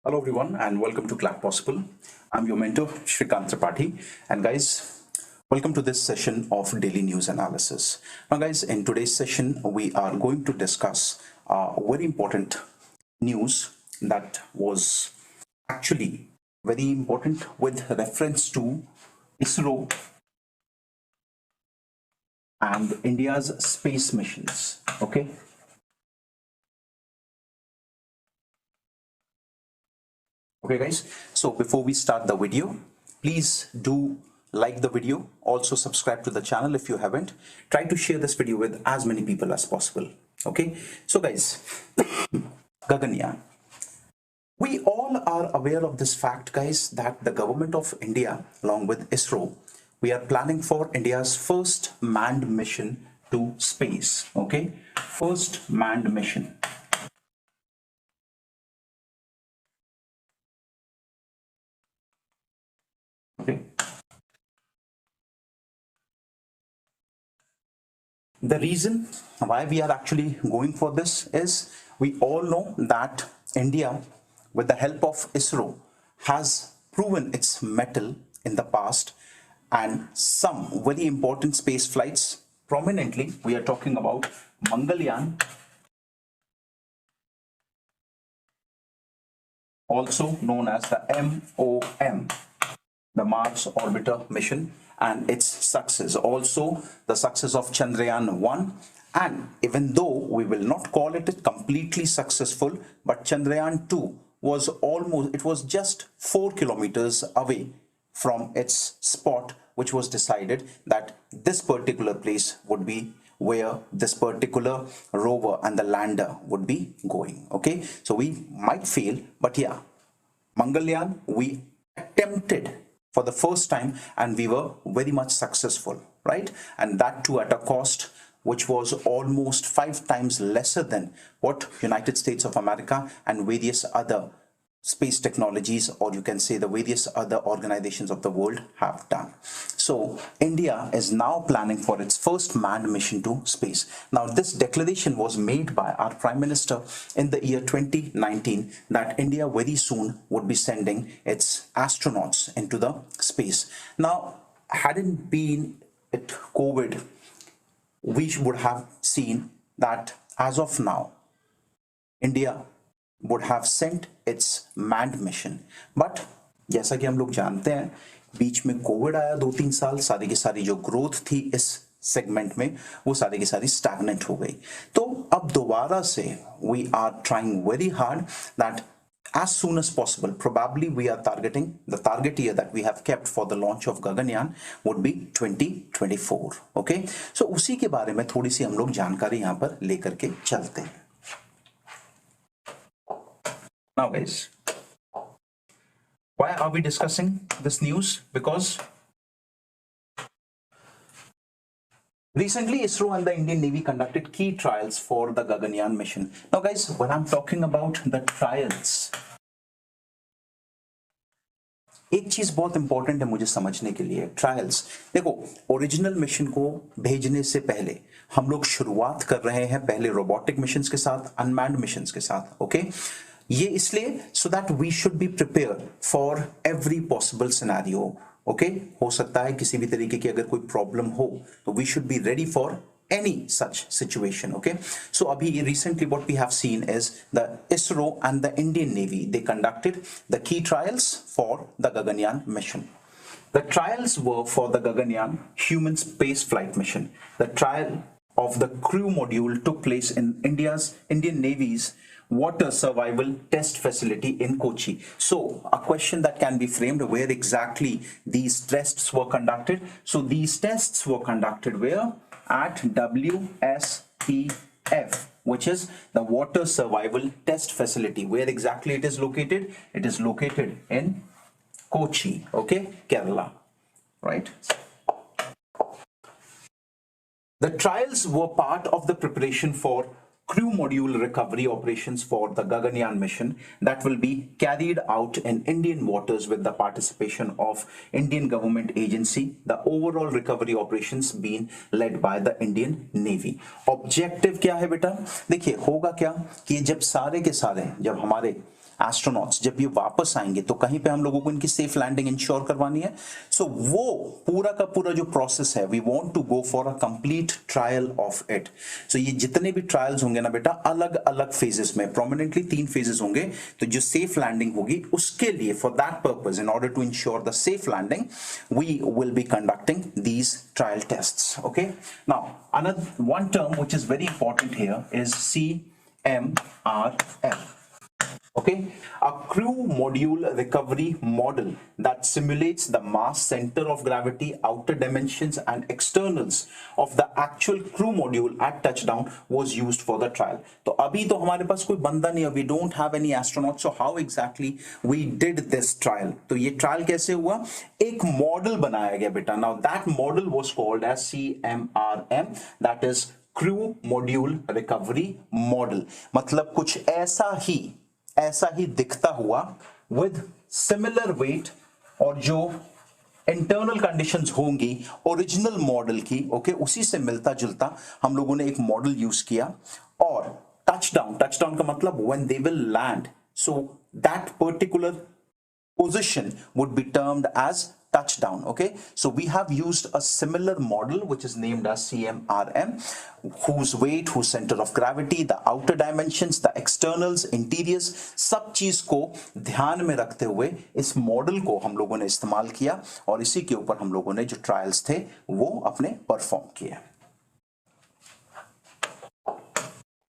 Hello everyone and welcome to CLAT Possible. I'm your mentor Shrikant Tripathi, and guys, welcome to this session of daily news analysis. Now guys, in today's session we are going to discuss very important news that was actually very important with reference to ISRO and India's space missions. Okay. Okay guys, so before we start the video, please do like the video, also subscribe to the channel if you haven't. Try to share this video with as many people as possible. Okay, so guys, Gaganyaan. We all are aware of this fact, guys, that the government of India along with ISRO, we are planning for India's first manned mission to space. Okay, first manned mission. Okay. The reason why we are actually going for this is we all know that India, with the help of ISRO, has proven its mettle in the past, and some very important space flights, prominently we are talking about Mangalyaan, also known as the MOM, the Mars Orbiter mission, and its success, also the success of Chandrayaan 1. And even though we will not call it completely successful, but Chandrayaan 2 was just 4 kilometers away from its spot, which was decided that this particular place would be where this particular rover and the lander would be going. Okay, so we might fail, but yeah, Mangalyaan, we attempted for the first time and we were very much successful, right? And that too at a cost which was almost 5 times lesser than what United States of America and various other space technologies, or you can say the various other organizations of the world, have done. So India is now planning for its first manned mission to space. Now this declaration was made by our Prime Minister in the year 2019 that India very soon would be sending its astronauts into the space. Now, hadn't been it COVID, we would have seen that as of now India would have sent its manned mission, but जैसा कि हम लोग जानते हैं बीच में Covid आया 2-3 साल, सारी की सारी जो ग्रोथ थी इस सेगमेंट में वो सारी की सारी स्टैग्नेंट हो गई. तो अब दोबारा से we are trying very hard that as soon as possible, probably we are targeting the target year that we have kept for the launch of Gaganyaan would be 2024. Okay, so उसी के बारे में थोड़ी सी हम लोग जानकारी यहाँ पर लेकर के चलते हैं. Now guys, why are we discussing this news? Because recently ISRO and the Indian Navy conducted key trials for the Gaganyaan mission. Now guys, when I'm talking about the trials, एक चीज बहुत इंपॉर्टेंट है मुझे समझने के लिए. Trials, देखो, original mission को भेजने से पहले हम लोग शुरुआत कर रहे हैं पहले रोबोटिक मिशंस के साथ, अनमैन्ड मिशंस के साथ. ओके, ये इसलिए so that we should be prepare for every possible scenario. Okay, हो सकता है किसी भी तरीके की अगर कोई प्रॉब्लम हो तो we should be ready for any such situation. Okay, so abhi recently what we have seen is the ISRO and the Indian Navy, they conducted the key trials for the Gaganyaan mission. The trials were for the Gaganyaan human space flight mission. The trial of the crew module took place in Indian Navy's water survival test facility in Kochi. So a question that can be framed, where exactly these tests were conducted? So these tests were conducted where? At WSTF, which is the water survival test facility. Where exactly it is located? It is located in Kochi, okay, Kerala, right? The trials were part of the preparation for crew module recovery operations for the Gaganyaan mission that will be carried out in Indian waters with the participation of Indian government agency. The overall recovery operations being led by the Indian Navy. Objective क्या है बेटा? देखिए होगा क्या कि जब सारे के सारे, जब हमारे एस्ट्रोनॉट्स जब ये वापस आएंगे तो कहीं पे हम लोगों को इनकी सेफ लैंडिंग इंश्योर करवानी है। सो वो पूरा का पूरा जो प्रोसेस है, we want to go for a complete trial of it. So ये जितने भी ट्रायल्स होंगे ना बेटा, अलग अलग फेजेस में, प्रोमिनेंटली 3 फेजेस होंगे। तो जो सेफ लैंडिंग होगी उसके लिए, for that purpose, in order to ensure the safe landing, we will be conducting these trial tests. Okay, now another one term which is very important here is CMRM. Okay, a crew module recovery model that simulates the mass, center of gravity, outer dimensions and externals of the actual crew module at touchdown was used for the trial. तो अभी तो हमारे पास कोई बंदा नहीं है, we don't have any astronauts, so how exactly we did this trial? तो ये ट्रायल कैसे हुआ? एक मॉडल बनाया गया बेटा. Now that model was called as CMRM, that is crew module recovery model. मतलब कुछ ऐसा ही दिखता हुआ with similar weight, और जो इंटरनल कंडीशंस होंगी ओरिजिनल मॉडल की, ओके, उसी से मिलता जुलता हम लोगों ने एक मॉडल यूज किया. और टचडाउन का मतलब when they will land, so that particular position would be termed as touchdown. Okay, so we have used a similar model which is named as CMRM, whose weight, whose center of gravity, the outer dimensions, the externals, interiors, सब चीज को ध्यान में रखते हुए इस model को हम लोगों ने इस्तेमाल किया और इसी के ऊपर हम लोगों ने जो ट्रायल्स थे वो अपने परफॉर्म किए.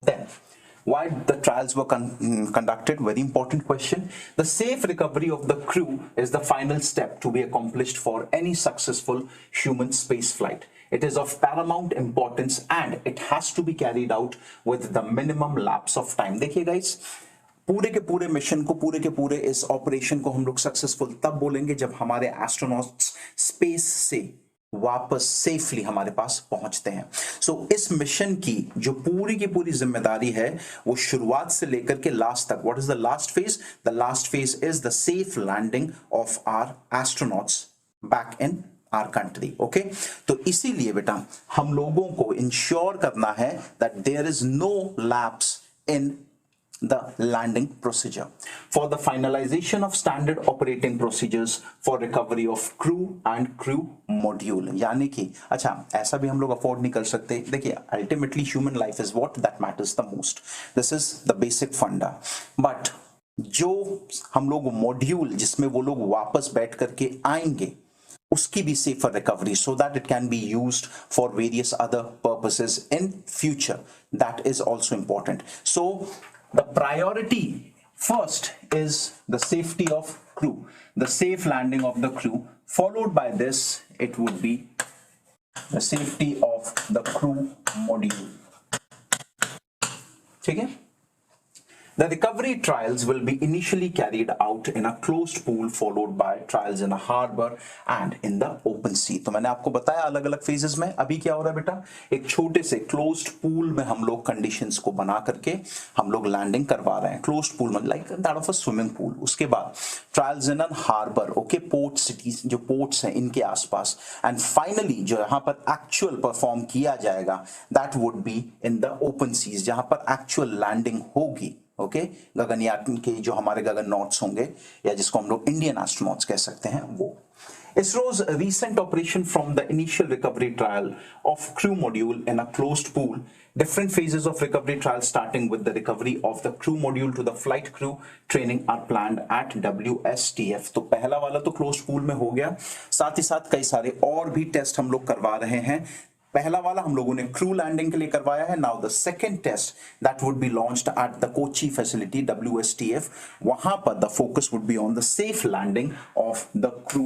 Then why the trials were conducted? Very important question. The safe recovery of the crew is the final step to be accomplished for any successful human space flight. It is of paramount importance and it has to be carried out with the minimum lapse of time. देखिए guys, पूरे के पूरे mission को, पूरे के पूरे इस operation को हम लोग सक्सेसफुल तब बोलेंगे जब हमारे एस्ट्रोनॉट्स स्पेस से वापस सेफली हमारे पास पहुंचते हैं. सो इस मिशन की जो पूरी की पूरी जिम्मेदारी है वो शुरुआत से लेकर के लास्ट तक. What is the last phase? The last phase is the safe landing of our astronauts back in our country. Okay, तो इसीलिए बेटा हम लोगों को इंश्योर करना है that there is no lapse in the landing procedure. For the finalization of standard operating procedures for recovery of crew and crew module. यानी कि अच्छा, ऐसा भी हम लोग अफोर्ड नहीं कर सकते. देखिए, ultimately human life is what that matters the most. This is the basic फंडा. बट जो हम लोग मॉड्यूल जिसमें वो लोग वापस बैठ करके आएंगे उसकी भी safer recovery, so that it can be used for various other purposes in future. That is also important. So the priority first is the safety of crew, the safe landing of the crew. Followed by this, it would be the safety of the crew module. ठीक है? The recovery trials will be initially carried out in a closed pool, followed by trials in a harbor and in the open sea. तो मैंने आपको बताया अलग अलग phases में. अभी क्या हो रहा है बेटा, एक छोटे से क्लोज्ड पूल में हम लोग कंडीशंस को बना करके हम लोग लैंडिंग करवा रहे हैं. क्लोज्ड पूल में like that of a swimming pool. उसके बाद trials in an harbour, okay, port cities, जो पोर्ट्स हैं इनके आसपास. एंड फाइनली जो यहाँ पर एक्चुअल परफॉर्म किया जाएगा that would be in the open seas, जहां पर एक्चुअल लैंडिंग होगी. ओके, गगनयान के जो हमारे गगननॉट्स होंगे या जिसको हम लोग इंडियन एस्ट्रोनॉट्स कह सकते हैं वो. ISRO's recent operation from the initial recovery trial of crew module in a closed pool, different phases of recovery trial starting with the recovery of the crew module to the flight crew training are planned at WSTF. तो पहला वाला तो closed pool में हो गया, साथ ही साथ कई सारे और भी टेस्ट हम लोग करवा रहे हैं. पहला वाला हम लोगों ने क्रू लैंडिंग के लिए करवाया है. Now the second test that would be launched at the Kochi facility WSTF. वहां पर the focus would be on the safe landing of the crew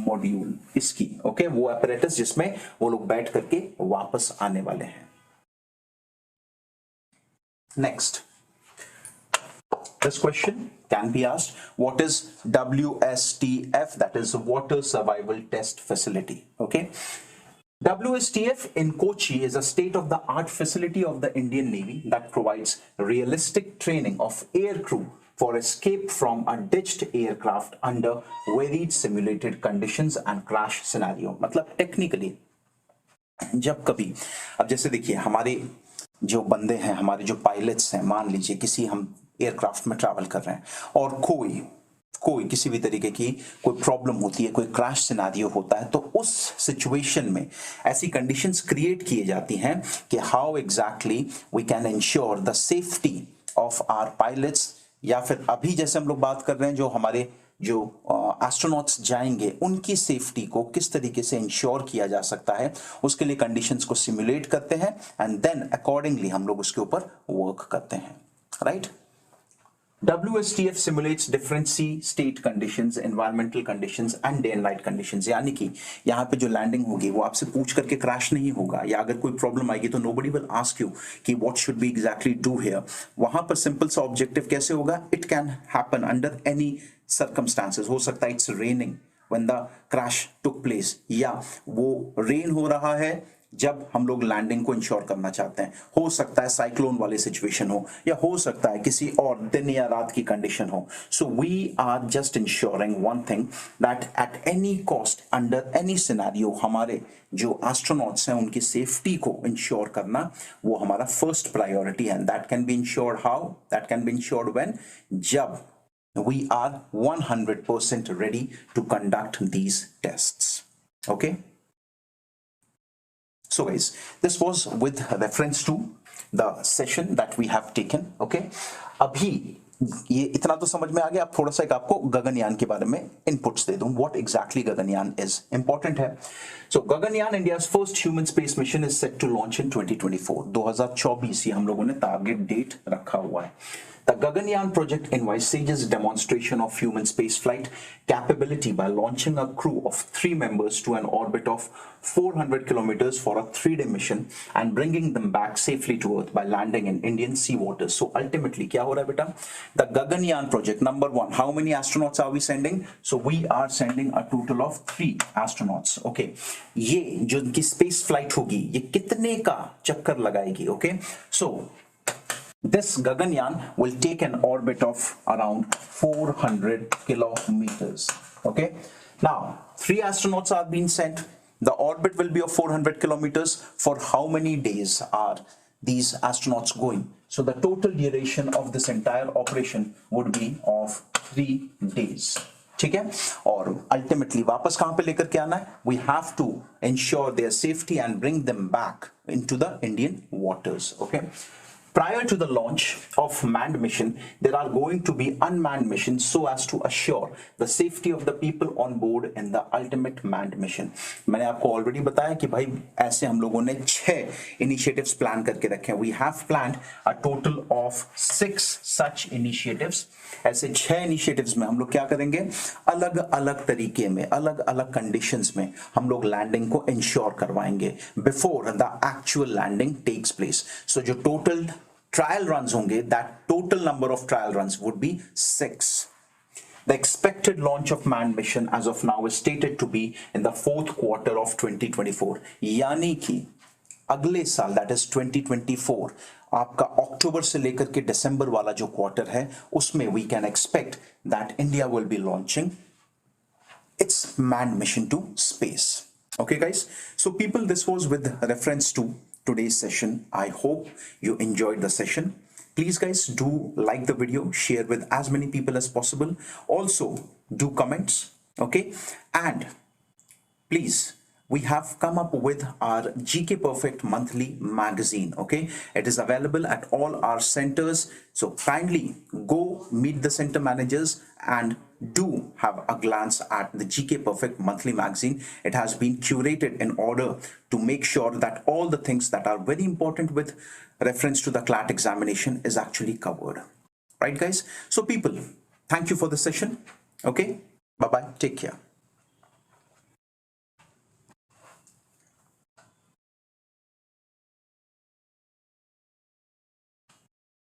module इसकी. ओके, वो apparatus जिसमें वो लोग बैठ करके वापस आने वाले हैं. Next, this question can be asked, what is WSTF? That is Water Survival Test Facility. Okay, WSTF in Kochi is a state-of-the-art facility of the Indian Navy that provides realistic training of air crew for escape from a ditched aircraft under varied simulated conditions and crash scenario. मतलब technically जब कभी, अब जैसे देखिए हमारे जो बंदे हैं, हमारे जो पायलट्स हैं, मान लीजिए किसी हम एयरक्राफ्ट में ट्रैवल कर रहे हैं और कोई किसी भी तरीके की कोई प्रॉब्लम होती है, कोई क्रैश सिनेरियो होता है, तो उस सिचुएशन में ऐसी कंडीशंस क्रिएट की जाती हैं कि how exactly we can ensure the safety of our pilots, या फिर अभी जैसे हम लोग बात कर रहे हैं जो हमारे जो एस्ट्रोनॉट्स जाएंगे उनकी सेफ्टी को किस तरीके से इंश्योर किया जा सकता है, उसके लिए कंडीशंस को सिमुलेट करते हैं एंड देन अकॉर्डिंगली हम लोग उसके ऊपर वर्क करते हैं, right. WSTF simulates different sea state conditions, environmental conditions and day and night conditions. यानी कि यहाँ पे जो लैंडिंग होगी वो आपसे पूछ करके क्रैश नहीं होगा, या अगर कोई प्रॉब्लम आएगी तो nobody will ask you कि what should we exactly do here. वहाँ पर सिंपल सा ऑब्जेक्टिव कैसे होगा, it can happen under any circumstances. हो सकता है it's raining when the crash took place, या वो रेन हो रहा है जब हम लोग लैंडिंग को इंश्योर करना चाहते हैं, हो सकता है साइक्लोन वाली सिचुएशन हो, या हो सकता है किसी और दिन या रात की कंडीशन हो. So we are just ensuring one thing that at any cost under any scenario हमारे जो एस्ट्रोनॉट्स हैं उनकी सेफ्टी को इंश्योर करना वो हमारा फर्स्ट प्रायोरिटी है. That can be insured how, that can be insured when, जब we are 100% ready to conduct these tests. Okay, so guys, this was with reference to the session that we have taken. Okay, अभी ये इतना तो समझ में आ गया. अब थोड़ा सा एक आपको गगनयान के बारे में इनपुट्स दे दूं. What exactly Gaganyaan is important है. So Gaganyaan, India's first human space mission, is set to launch in 2024. 2024 ये हम लोगों ने टारगेट डेट रखा हुआ है. The Gaganyaan project envisages demonstration of human spaceflight capability by launching a crew of 3 members to an orbit of 400 kilometers for a 3-day mission and bringing them back safely to Earth by landing in Indian sea waters. So ultimately, क्या हो रहा है बेटा? The Gaganyaan project, number 1, how many astronauts are we sending? So we are sending a total of 3 astronauts. Okay, ये जो इनकी space flight होगी, ये कितने का चक्कर लगाएगी? Okay, so this Gaganyaan will take an orbit of around 400 kilometers. Okay, now 3 astronauts are being sent. The orbit will be of 400 kilometers. For how many days are these astronauts going? So the total duration of this entire operation would be of 3 days. ठीक है, और ultimately वापस कहां पे लेकर के आना है? We have to ensure their safety and bring them back into the Indian waters. Okay. Prior to the launch of manned mission, there are going to be unmanned missions so as to assure the safety of the people on board in the ultimate manned mission. मैंने आपको already बताया कि भाई ऐसे हम लोगों ने 6 initiatives plan करके रखे हैं. We have planned a total of 6 such initiatives. ऐसे 6 initiatives में हम लोग क्या करेंगे? अलग अलग तरीके में, अलग अलग कंडीशंस में हम लोग लैंडिंग को इंश्योर करवाएंगे before the actual landing takes place. So जो टोटल trial runs होंगे, that total number of trial runs would be 6. The expected launch of manned mission as of now is stated to be in the 4th quarter of 2024. यानी कि अगले साल, that is 2024, आपका अक्टूबर से लेकर के दिसंबर वाला जो क्वार्टर है उसमें we can expect that India will be launching its manned mission to space. Okay guys, so people, this was with reference to today's session. I hope you enjoyed the session. Please guys, do like the video, share with as many people as possible. Also do comments. Okay, and please, we have come up with our GK Perfect monthly magazine. Okay, it is available at all our centers, so kindly go meet the center managers and do have a glance at the GK Perfect monthly magazine. It has been curated in order to make sure that all the things that are very important with reference to the CLAT examination is actually covered. Right guys, so people, thank you for the session. Okay, bye bye, take care.